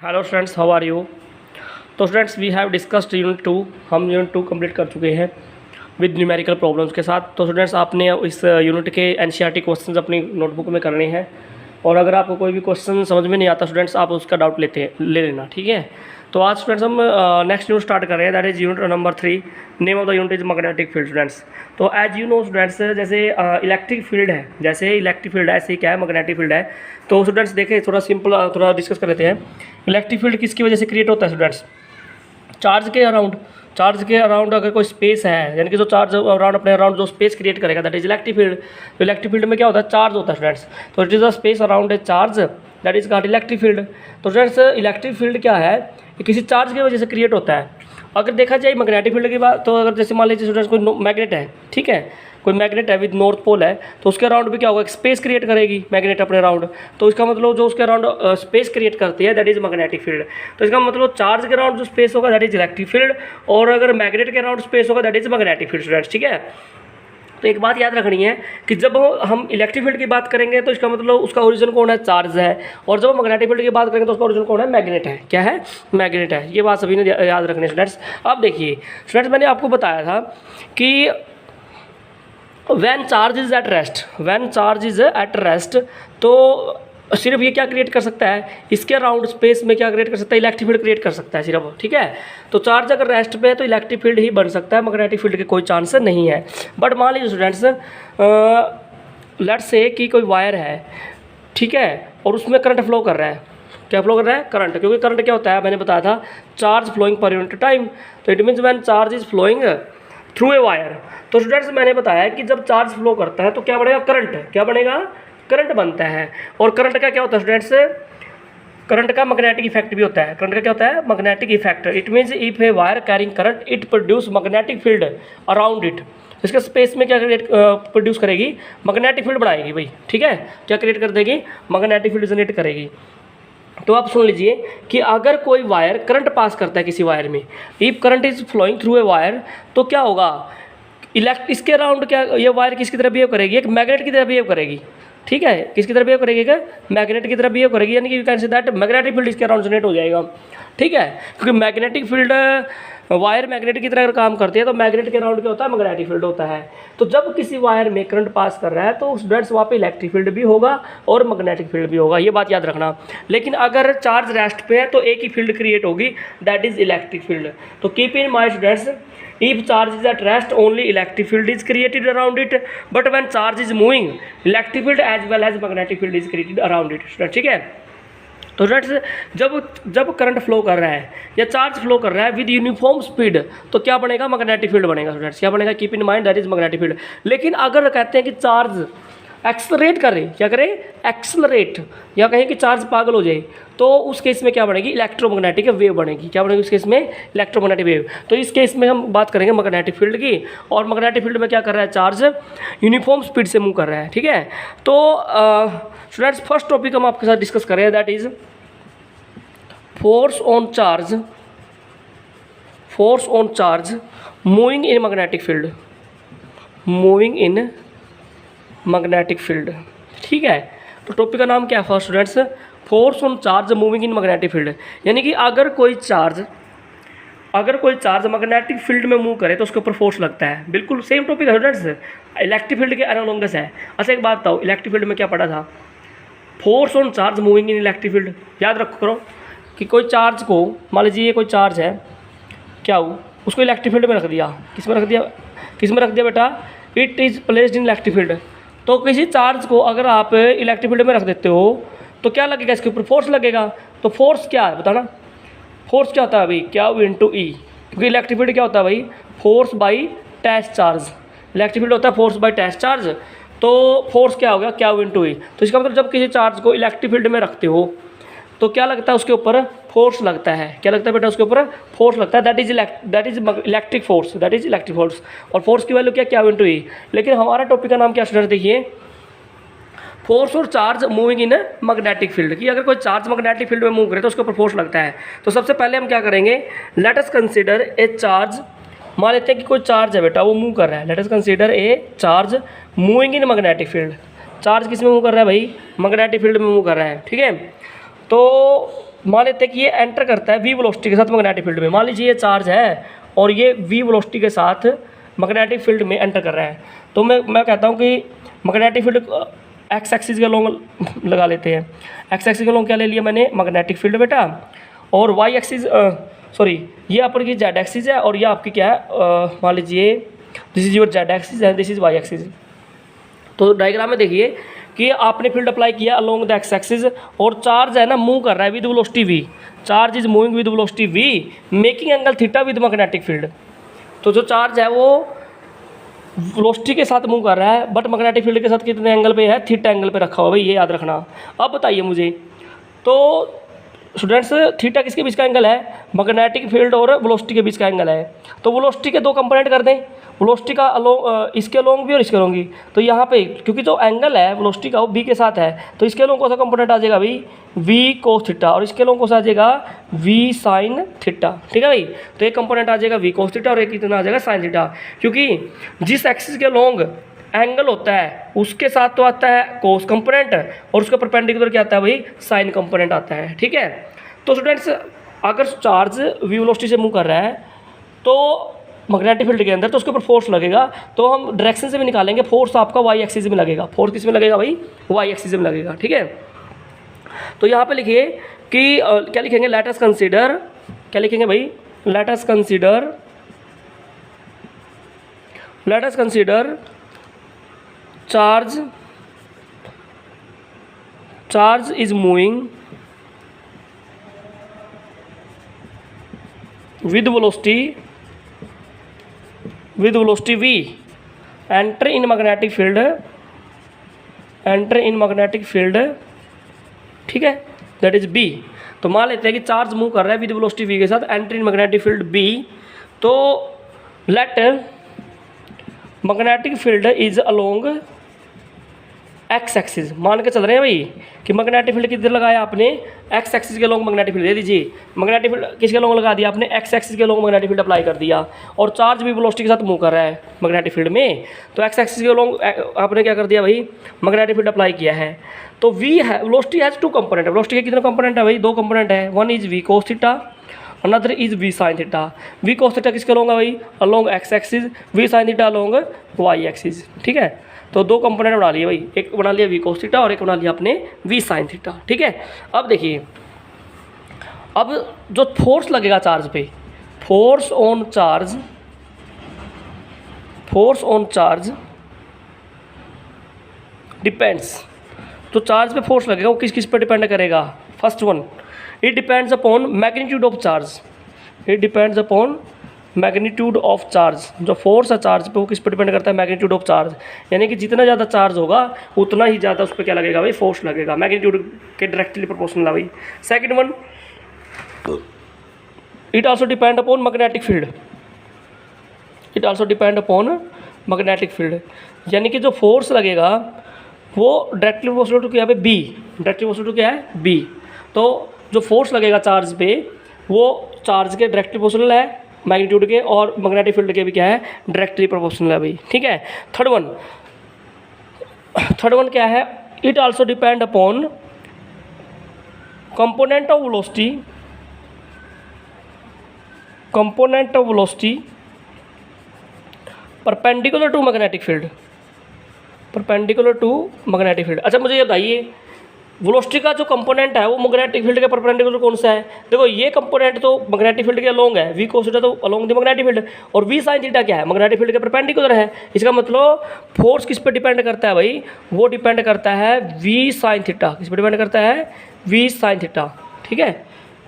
Hello students, how are you. तो students we have discussed unit 2। हम unit 2 complete कर चुके हैं विद न्यूमेरिकल प्रॉब्लम्स के साथ। तो स्टूडेंट्स आपने इस यूनिट के एनसीईआरटी क्वेश्चंस अपनी नोटबुक में करने हैं, और अगर आपको कोई भी क्वेश्चन समझ में नहीं आता स्टूडेंट्स, आप उसका डाउट ले लेना, ठीक है। तो आज स्टूडेंट्स हम नेक्स्ट यूनिट स्टार्ट कर रहे हैं, that is unit number 3। Name of the unit is magnetic field students. तो एज यू नो स्टूडेंट्स, जैसे इलेक्ट्रिक फील्ड है, जैसे इलेक्ट्रिक फील्ड है ऐसे ही क्या है मैग्नेटिक फील्ड है। तो स्टूडेंट्स देखें, थोड़ा सिंपल थोड़ा डिस्कस कर लेते हैं। इलेक्ट्रिक फील्ड किसकी वजह से क्रिएट होता है स्टूडेंट्स? चार्ज के अराउंड अगर कोई स्पेस है, यानी कि जो चार्ज अराउंड अपने अराउंड जो स्पेस क्रिएट करेगा, दैट इज इलेक्ट्रिक फील्ड। तो इलेक्ट्रिक फील्ड में क्या होता है? चार्ज होता है स्टूडेंट्स। तो it is a space around a charge, that is called electric field. तो स्टूडेंट्स इलेक्ट्रिक फील्ड क्या है? ये किसी चार्ज की वजह से क्रिएट होता है। अगर देखा जाए मैग्नेटिक फील्ड की बात, तो अगर जैसे मान लीजिए स्टूडेंट्स कोई मैग्नेट है, ठीक है, कोई मैग्नेट है विद नॉर्थ पोल है, तो उसके अराउंड भी क्या होगा? एक स्पेस क्रिएट करेगी मैग्नेट अपने अराउंड। तो इसका मतलब जो उसके अराउंड स्पेस क्रिएट करती है, दैट इज मैग्नेटिक फील्ड। तो इसका मतलब चार्ज के अराउंड जो स्पेस होगा दैट इज इलेक्ट्रिक फील्ड, और अगर मैग्नेट के अराउंड स्पेस होगा that is magnetic field students, ठीक है। तो एक बात याद रखनी है कि जब हम इलेक्ट्रिक फील्ड की बात करेंगे तो इसका मतलब उसका ओरिजिन कौन है? चार्ज है। और जब हम मैग्नेटिक फील्ड की बात करेंगे तो उसका ओरिजिन कौन है? मैग्नेट है। क्या है? मैग्नेट है। ये बात सभी ने याद रखनी है स्टूडेंट्स। अब देखिए स्टूडेंट्स, मैंने आपको बताया था कि when charge is at rest, तो सिर्फ ये क्या क्रिएट कर सकता है? इसके अराउंड स्पेस में क्या क्रिएट कर सकता है? इलेक्ट्रिक फील्ड क्रिएट कर सकता है सिर्फ, ठीक है। तो चार्ज अगर रेस्ट पे है तो इलेक्ट्रिक फील्ड ही बन सकता है, मैग्नेटिक फील्ड के कोई चांस नहीं है। बट मान लीजिए स्टूडेंट्स, लेट्स से कि कोई वायर है, ठीक है, और उसमें करंट फ्लो कर रहा है। क्या फ्लो कर रहा है? करंट। क्योंकि करंट क्या होता है? मैंने बताया था, charge flowing per unit time. तो it means when charge is flowing through a wire. तो स्टूडेंट्स मैंने बताया कि जब चार्ज फ्लो करता है तो क्या बनेगा? करंट। क्या बनेगा? करंट बनता है। और करंट का क्या होता है स्टूडेंट्स? करंट का मैग्नेटिक इफेक्ट भी होता है। करंट का क्या होता है? Magnetic effect. It means if a wire carrying current it produce magnetic field around it. इसके स्पेस में क्या प्रोड्यूस करेगी? मैग्नेटिक फील्ड बनाएगी भाई, ठीक है। क्या क्रिएट कर देगी? मैग्नेटिक फील्ड जनरेट करेगी। तो आप सुन लीजिए कि अगर कोई वायर करंट पास करता है किसी वायर में, if current is flowing through a wire, तो क्या होगा? इसके अराउंड क्या ये वायर किसकी तरह बिहेव करेगी? एक मैग्नेट की तरह बिहेव करेगी, ठीक है। किसकी तरह बिहेव करेगी? क्या? मैग्नेट की तरह बिहेव करेगी। यानी कि you can say that magnetic field इसके अराउंड जनरेट हो जाएगा, ठीक है। क्योंकि मैग्नेटिक फील्ड वायर मैग्नेट की तरह अगर काम करती है, तो मैग्नेट के अराउंड क्या होता है? मैग्नेटिक फील्ड होता है। तो जब किसी वायर में करंट पास कर रहा है तो स्टूडेंट्स वहाँ पे इलेक्ट्रिक फील्ड भी होगा और मैग्नेटिक फील्ड भी होगा, ये बात याद रखना। लेकिन अगर चार्ज रेस्ट पे है तो एक ही फील्ड क्रिएट होगी, दैट इज इलेक्ट्रिक फील्ड। तो keep in mind students, if charge is at rest only electric field is created around it, but when charge is moving electric field as well as magnetic field is created around it, ठीक है। तो students जब current flow कर रहा है या charge flow कर रहा है विद यूनिफॉर्म स्पीड, तो क्या बनेगा? मैग्नेटिक फील्ड बनेगा स्टूडेंट्स। क्या बनेगा? Keep in mind that is magnetic field. लेकिन अगर कहते हैं कि चार्ज एक्सलरेट करे, क्या करे? एक्सलरेट, या कहें कि चार्ज पागल हो जाए, तो उस केस में क्या बनेगी? इलेक्ट्रोमैग्नेटिक वेव बनेगी। क्या बनेगी उस केस में? Electromagnetic wave. तो इस केस में हम बात करेंगे मैग्नेटिक फील्ड की, और मैग्नेटिक फील्ड में क्या कर रहा है? चार्ज यूनिफॉर्म स्पीड से मूव कर रहा है, ठीक है। तो स्टूडेंट्स फर्स्ट टॉपिक हम आपके साथ डिस्कस कर रहे हैं, that is force on charge moving in magnetic field, ठीक है। तो टॉपिक का नाम क्या है first students? Force on charge moving in magnetic field. यानी कि अगर कोई चार्ज मैग्नेटिक फील्ड में मूव करे तो उसके ऊपर फोर्स लगता है। बिल्कुल सेम टॉपिक है स्टूडेंट्स, इलेक्ट्रिक फील्ड के एनालॉगस है। अच्छा एक बात बताओ, इलेक्ट्रिक फील्ड में क्या पढ़ा था? Force on charge moving in electric field. याद रखो करो कि कोई चार्ज को, मान लीजिए ये कोई चार्ज है, क्या हो, उसको इलेक्ट्रिक फील्ड में रख दिया। किस में रख दिया बेटा? It is placed in electric field. तो किसी चार्ज को अगर आप इलेक्ट्रिक फील्ड में रख देते हो तो क्या लगेगा? इसके ऊपर फोर्स लगेगा। तो फोर्स क्या है बताना? फोर्स क्या होता है भाई? Q into E. क्योंकि इलेक्ट्रिक फील्ड क्या होता है भाई? Force by test charge. Electric field होता है फोर्स बाई टैच चार्ज। तो फोर्स क्या हो गया? Q into E. तो इसका मतलब जब किसी चार्ज को इलेक्ट्रिक फील्ड में रखते हो तो क्या लगता है? उसके ऊपर फोर्स लगता है। क्या लगता है बेटा? उसके ऊपर फोर्स लगता है, दैट इज इलेक्ट्रिक फोर्स। और फोर्स की वैल्यू क्या? Q इंटू ई। लेकिन हमारा टॉपिक का नाम क्या स्टूडेंट? देखिए, फोर्स और charge moving in magnetic field. कि अगर कोई चार्ज मैग्नेटिक फील्ड में मूव करे तो उसके ऊपर फोर्स लगता है। तो सबसे पहले हम क्या करेंगे? Let us consider a charge. मान लेते हैं कि कोई चार्ज है बेटा, वो मूव कर रहा है। Let us consider a charge moving in magnetic field. Charge किस में मूव कर रहा है भाई? मैग्नेटिक फील्ड में मूव कर रहा है, ठीक है। तो मान लेते हैं कि ये एंटर करता है वी वेलोसिटी के साथ मैग्नेटिक फील्ड में। मान लीजिए ये चार्ज है और ये वी वेलोसिटी के साथ मैग्नेटिक फील्ड में एंटर कर रहा है, तो मैं कहता हूँ कि मैग्नेटिक फील्ड एक्स एक्सिस के लॉन्ग लगा लेते हैं। एक्स एक्सिस के लॉन्ग क्या ले लिया मैंने, मैग्नेटिक फील्ड बेटा, और वाई एक्सिस सॉरी ये आपकी जेड एक्सिस है और ये आपकी क्या है, मान लीजिए this is your Z axis and this is Y axis. तो डायग्राम में देखिए कि आपने फील्ड अप्लाई किया अलोंग द एक्स एक्सिस और चार्ज है ना मूव कर रहा है with velocity V, charge is moving with velocity V making angle theta with magnetic field. तो जो चार्ज है वो वेलोसिटी के साथ मूव कर रहा है बट मैग्नेटिक फील्ड के साथ कितने एंगल पे है, थीटा एंगल पे रखा हुआ भाई, ये याद रखना। अब बताइए मुझे, तो स्टूडेंट्स थीटा किसके बीच का एंगल है, मैग्नेटिक फील्ड और वेलोसिटी के बीच का एंगल है। तो वेलोसिटी के दो कंपोनेंट कर दें, वेलोसिटी का अलोंग इसके अलोंग भी और इसके अलोंग भी। तो यहाँ पे क्योंकि जो एंगल है वेलोसिटी का वो बी के साथ है, तो इसके अलोंग कौन सा कंपोनेंट आ जाएगा भाई, वी कोस थीटा, और इसके अलोंग कौन सा आ जाएगा, वी साइन थीटा। ठीक है भाई, तो एक कंपोनेंट आ जाएगा वी कोस थीटा और एक कितना आ जाएगा साइन थीटा, क्योंकि जिस एक्सिस के अलोंग एंगल होता है उसके साथ तो आता है कोस कंपोनेंट और उसके परपेंडिकुलर क्या आता है भाई, साइन कंपोनेंट आता है। ठीक है, तो स्टूडेंट्स अगर चार्ज वी वेलोसिटी से मूव कर रहा है तो मैग्नेटिक फील्ड के अंदर, तो उसके ऊपर फोर्स लगेगा, तो हम डायरेक्शन से भी निकालेंगे, फोर्स आपका वाई एक्सिस में लगेगा। फोर्स किस में लगेगा भाई, वाई एक्सिस में लगेगा। ठीक है, तो यहाँ पे लिखिए कि क्या लिखेंगे, लेट अस कंसीडर, क्या लिखेंगे भाई, let us consider charge is moving with velocity v, enter in magnetic field, ठीक है, दैट इज b। तो मान लेते हैं कि चार्ज मूव कर रहा है विद वेलोसिटी v के साथ, enter in magnetic field b। तो let magnetic field is along X axis, मान के चल रहे हैं भाई कि मैग्नेटिक फील्ड किधर लगाया आपने, एक्स एक्सिस के लॉन्ग मैग्नेटिक फील्ड दे दीजिए। मैग्नेटिक फील्ड किसके लॉन्ग लगा दिया आपने, एक्स एक्सिस के लॉन्ग मैग्नेटिक फील्ड अप्लाई कर दिया, और चार्ज भी वेलोसिटी के साथ मूव कर रहा है मैग्नेटिक फील्ड में, तो एक्स एक्सिस के लॉन्ग आपने क्या कर दिया भाई, मैग्नेटिक फील्ड अप्लाई किया है। तो वी है, वेलोसिटी हैज टू कंपोनेंट है, वेलोसिटी के कितने कंपोनेंट है भाई, दो कंपोनेंट है, one is V cos theta, another is V sine theta. V cos theta किसके लॉन्ग है भाई, along X axis, V sine theta along Y axis. ठीक है, तो दो कंपोनेंट बना लिए भाई, एक बना लिया वी कोस थीटा और एक बना लिया अपने वी साइन थीटा। ठीक है, अब देखिए, अब जो फोर्स लगेगा चार्ज पे, फोर्स ऑन चार्ज डिपेंड्स, तो चार्ज पे फोर्स लगेगा वो किस किस पे डिपेंड करेगा, first one it depends upon magnitude of charge, it depends upon magnitude of charge. जो फोर्स है चार्ज पे वो किस पर डिपेंड करता है, मैग्नीट्यूड ऑफ चार्ज, यानी कि जितना ज़्यादा चार्ज होगा उतना ही ज़्यादा उस पर क्या लगेगा भाई, फोर्स लगेगा, मैग्नीट्यूड के डायरेक्टली प्रोपोर्शनल है भाई। Second one, it also depend upon magnetic field, it also depend upon magnetic field, यानी कि जो फोर्स लगेगा वो डायरेक्टली प्रोपोर्शनल टू क्या है बी, डायरेक्टली प्रोपोर्शनल टू क्या है बी। तो जो फोर्स लगेगा चार्ज पे वो चार्ज के डायरेक्टली प्रोपोर्शनल है मैग्नीट्यूड के, और मैग्नेटिक फील्ड के भी क्या है, डायरेक्टली प्रोपोर्शनल है भाई। ठीक है, थर्ड वन क्या है, it also depend upon component of velocity perpendicular to magnetic field, अच्छा मुझे ये बताइए, वेलोसिटी का जो कंपोनेंट है वो मैग्नेटिक फील्ड के परपेंडिकुलर कौन सा है, देखो ये कंपोनेंट तो मैग्नेटिक फील्ड के अलोंग है, वी कोस थीटा तो अलोंग द मैग्नेटिक फील्ड, और वी साइन थीटा क्या है, मैग्नेटिक फील्ड के परपेंडिकुलर है। इसका मतलब फोर्स किस पे डिपेंड करता है भाई, वो डिपेंड करता है वी साइन थीटा, किस पे डिपेंड करता है, वी साइन थीटा। ठीक है,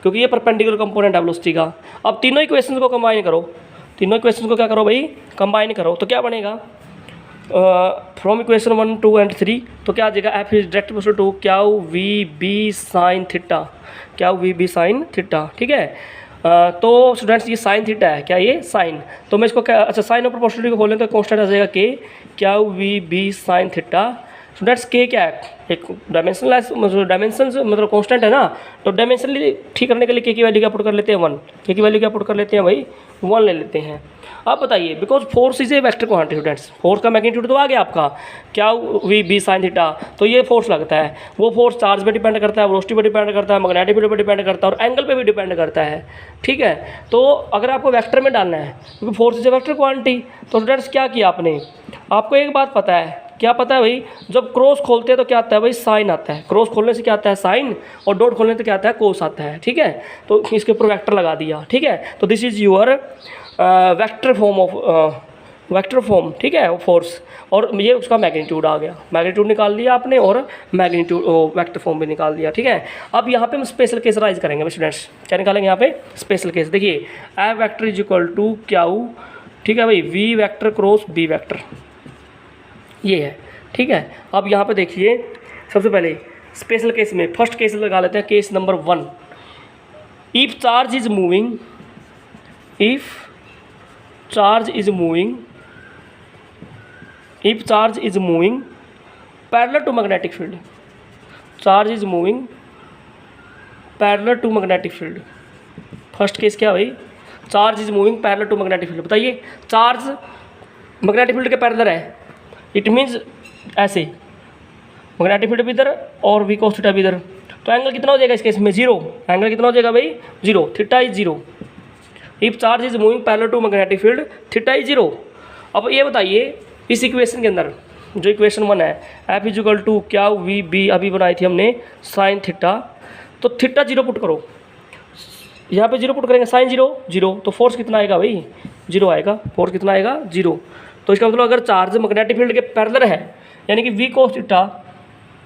क्योंकि ये परपेंडिकुलर कंपोनेंट है वेलोसिटी का। अब तीनों इक्वेशंस को कंबाइन करो, तीनों इक्वेशंस को क्या करो भाई, कंबाइन करो, तो क्या बनेगा, फ्रॉम इक्वेशन 1, 2 एंड 3, तो क्या आ जाएगा, F is direct proportional to Q V B sine theta, Q V B sine theta. ठीक है, तो स्टूडेंट्स ये साइन थीटा है, क्या ये साइन, तो मैं इसको क्या, अच्छा साइन और प्रोपोर्शनलिटी को खोलें तो कॉन्स्टेंट आ जाएगा K, Q V B sine theta students के क्या है, एक डायमेंशनलेस डायमेंशन मतलब कांस्टेंट है ना, तो डायमेंशनली ठीक करने के लिए के की वैल्यू क्या पुट कर लेते हैं 1, के की वैल्यू क्या पुट कर लेते हैं भाई 1 ले लेते हैं। अब बताइए because force is a vector quantity students, force का मैग्नीट्यूड तो आ गया आपका क्या वी बी साइन थीटा, तो ये फोर्स लगता है, वो फोर्स चार्ज पे डिपेंड करता है, वेलोसिटी पे डिपेंड करता है, मैग्नेटिक फील्ड पे डिपेंड करता है और एंगल पे भी डिपेंड करता है। ठीक है, तो अगर आपको वेक्टर में डालना है क्योंकि force is a vector quantity, तो स्टूडेंट्स क्या किया आपने, आपको एक बात पता है, क्या पता है भाई, जब क्रॉस खोलते हैं तो क्या आता है भाई साइन आता है, क्रॉस खोलने से क्या आता है साइन, और डॉट खोलने से क्या आता है कोस आता है। ठीक है, तो इसके ऊपर वेक्टर लगा दिया। ठीक है, तो this is your vector form of vector form, ठीक है, फोर्स, और ये उसका मैग्नीट्यूड आ गया, मैग्नीट्यूड निकाल लिया आपने और मैग्नीट्यूड वेक्टर फॉर्म भी निकाल दिया। ठीक है, अब यहाँ पे हम स्पेशल केस राइज करेंगे स्टूडेंट्स, क्या निकालेंगे यहाँ पे स्पेशल केस। देखिए F vector is equal to Q, ठीक है भाई, V vector cross B vector, ये है। ठीक है, अब यहाँ पे देखिए सबसे पहले स्पेशल केस में फर्स्ट केस लगा लेते हैं, case number 1, if charge is moving, if charge is moving, if charge is moving parallel to magnetic field, charge is moving parallel to magnetic field. First case क्या भाई, charge is moving parallel to magnetic field. बताइए charge magnetic field के parallel है, it means ऐसे magnetic field भी इधर और we cos theta भी इधर, तो एंगल कितना हो जाएगा इस केस में 0, एंगल कितना हो जाएगा भाई 0, theta is 0। If charge is moving parallel to magnetic field theta is 0। अब ये बताइए इस इक्वेशन के अंदर जो इक्वेशन 1 है, एफ इज इक्वल टू क्या वी बी अभी बनाई थी हमने साइन थीटा, तो थीटा 0 पुट करो, यहाँ पे 0 पुट करेंगे, साइन 0, तो फोर्स कितना आएगा भाई 0 आएगा, फोर्स कितना आएगा 0। तो इसका मतलब अगर चार्ज मैग्नेटिक फील्ड के पैरेलल है यानी कि वी cos थीटा,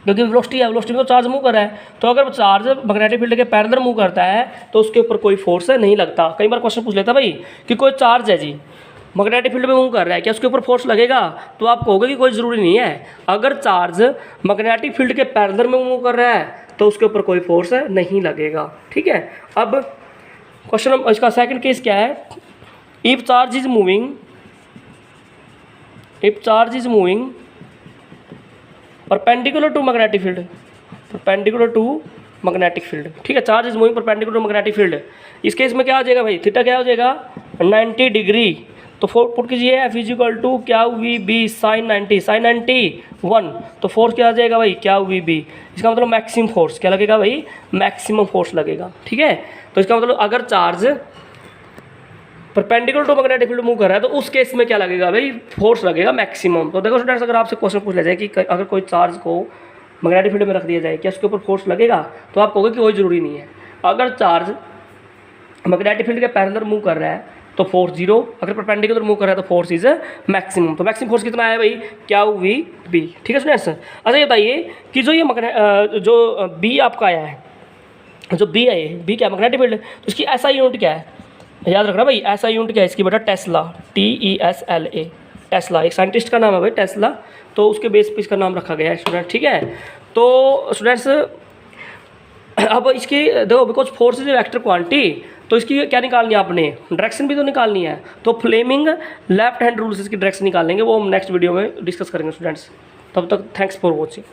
क्योंकि वेलोसिटी है, वेलोसिटी में तो चार्ज मूव कर रहा है, तो अगर चार्ज मैग्नेटिक फील्ड के पैरेलल मूव करता है तो उसके ऊपर कोई फोर्स नहीं लगता। कई बार क्वेश्चन पूछ लेता भाई कि कोई चार्ज है जी मैग्नेटिक फील्ड में मूव कर रहा है, क्या उसके ऊपर फोर्स लगेगा, तो आप कहोगे कि कोई ज़रूरी नहीं है, अगर चार्ज मैग्नेटिक फील्ड के पैरेलल में मूव कर रहा है तो उसके ऊपर कोई फोर्स नहीं लगेगा। ठीक है, अब क्वेश्चन इसका सेकंड केस क्या है, if charge is moving, if charge is moving perpendicular to magnetic field, perpendicular to magnetic field. ठीक है, charge is moving perpendicular to magnetic field, इस केस में क्या हो जाएगा भाई थीटा क्या हो जाएगा 90 डिग्री, तो पुट कीजिए एफ इज इक्वल टू क्या वी बी साइन 90, साइन 91, तो फोर्स क्या आ जाएगा भाई क्या वी बी, इसका मतलब मैक्सिमम फोर्स क्या लगेगा भाई मैक्सिमम फोर्स लगेगा। ठीक है, तो इसका मतलब अगर charge perpendicular to magnetic field move कर रहा है तो उस केस में क्या लगेगा भाई फोर्स लगेगा मैक्सिमम। तो देखो स्टूडेंट्स अगर आपसे क्वेश्चन पूछ लिया जाए कि अगर कोई चार्ज को मैग्नेटिक फील्ड में रख दिया जाए क्या उसके ऊपर फोर्स लगेगा, तो आप कहोगे कि कोई ज़रूरी नहीं है, अगर चार्ज मैग्नेटिक फील्ड के पैरेलल मूव कर रहा है तो फोर्स 0, अगर परपेंडिकुलर मूव कर रहा है तो फोर्स इज मैक्सिमम। तो मैक्सिमम फोर्स कितना है भाई क्या वी बी। ठीक है स्टूडेंट्स, अच्छा ये बताइए कि जो ये जो बी आपका आया है, जो बी है ये बी क्या मैग्नेटिक फील्ड, तो इसकी ऐसा यूनिट क्या है याद रखना भाई, ऐसा यूनिट क्या है इसकी बेटा टेस्ला, TESLA, टेस्ला एक साइंटिस्ट का नाम है भाई टेस्ला, तो उसके बेस पे इसका नाम रखा गया है स्टूडेंट। ठीक है, तो स्टूडेंट्स अब इसकी देखो because force is vector quantity, तो इसकी क्या निकालनी है आपने डायरेक्शन भी तो निकालनी है, तो फ्लेमिंग लेफ्ट हैंड रूल से इसकी डायरेक्शन निकालेंगे, वो हम नेक्स्ट वीडियो में डिस्कस करेंगे स्टूडेंट्स। तब तक थैंक्स फॉर वॉचिंग।